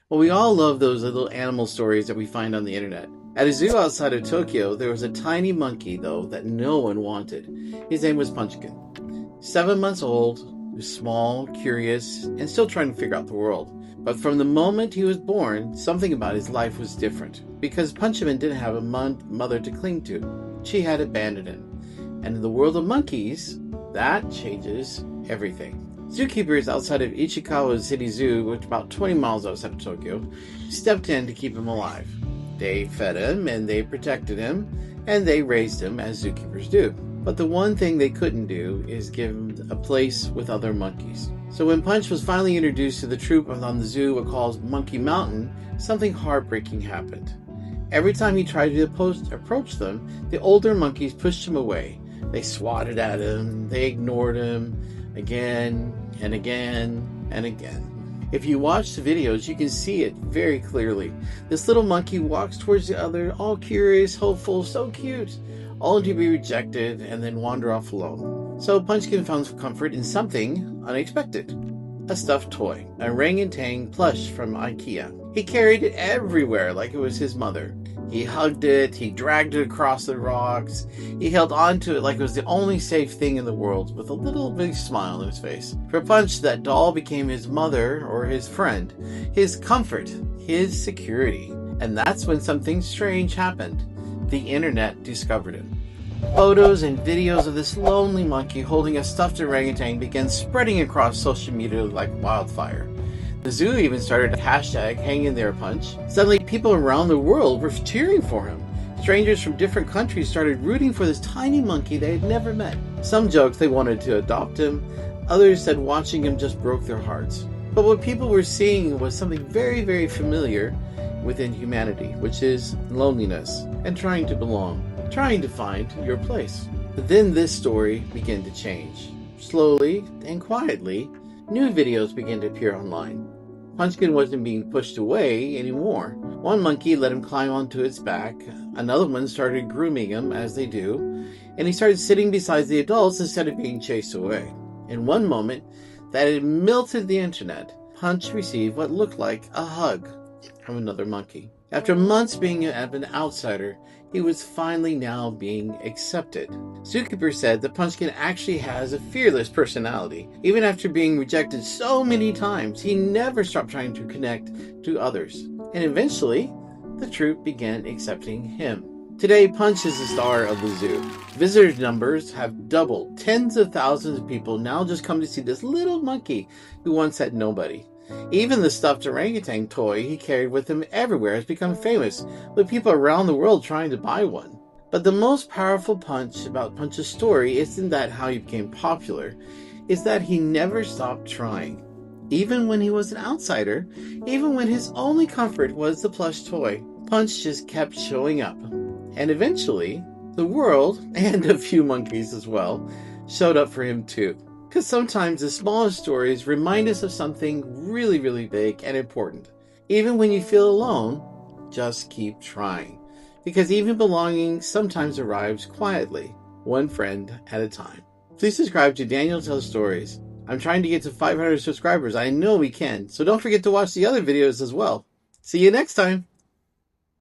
Well, we all love those little animal stories that we find on the internet. At a zoo outside of Tokyo, there was a tiny monkey, though, that no one wanted. His name was Punchkin. 7 months old, he was small, curious, and still trying to figure out the world. But from the moment he was born, something about his life was different. Because Punchkin didn't have a mother to cling to. She had abandoned him. And in the world of monkeys, that changes everything. Zookeepers outside of Ichikawa City Zoo, which is about 20 miles outside of Tokyo, stepped in to keep him alive. They fed him, and they protected him, and they raised him as zookeepers do. But the one thing they couldn't do is give him a place with other monkeys. So when Punch was finally introduced to the troop on the zoo what calls Monkey Mountain, something heartbreaking happened. Every time he tried to approach them, the older monkeys pushed him away. They swatted at him, they ignored him, again and again and again. If you watch the videos, you can see it very clearly. This little monkey walks towards the other, all curious, hopeful, so cute, only to be rejected and then wander off alone. So Punchkin found comfort in something unexpected. A stuffed toy, a orangutan plush from IKEA. He carried it everywhere like it was his mother. He hugged it, he dragged it across the rocks, he held onto it like it was the only safe thing in the world with a little big smile on his face. For Punch, that doll became his mother or his friend, his comfort, his security. And that's when something strange happened. The internet discovered him. Photos and videos of this lonely monkey holding a stuffed orangutan began spreading across social media like wildfire. The zoo even started a hashtag, hang in there Punch. Suddenly people around the world were cheering for him. Strangers from different countries started rooting for this tiny monkey they had never met. Some joked they wanted to adopt him, others said watching him just broke their hearts. But what people were seeing was something very, very familiar within humanity, which is loneliness and trying to belong, trying to find your place. But then this story began to change. Slowly and quietly, new videos began to appear online. Punchkin wasn't being pushed away anymore. One monkey let him climb onto its back, another one started grooming him as they do, and he started sitting beside the adults instead of being chased away. In one moment that had melted the internet, Punch received what looked like a hug from another monkey. After months being an outsider, he was finally now being accepted. Zookeeper said that Punchkin actually has a fearless personality. Even after being rejected so many times, he never stopped trying to connect to others. And eventually, the troop began accepting him. Today, Punch is the star of the zoo. Visitor numbers have doubled. Tens of thousands of people now just come to see this little monkey who once had nobody. Even the stuffed orangutan toy he carried with him everywhere has become famous, with people around the world trying to buy one. But the most powerful punch about Punch's story isn't that how he became popular, it's that he never stopped trying. Even when he was an outsider, even when his only comfort was the plush toy, Punch just kept showing up. And eventually, the world, and a few monkeys as well, showed up for him too. Because sometimes the smallest stories remind us of something really, really big and important. Even when you feel alone, just keep trying. Because even belonging sometimes arrives quietly, one friend at a time. Please subscribe to Daniel Tells Stories. I'm trying to get to 500 subscribers. I know we can. So don't forget to watch the other videos as well. See you next time.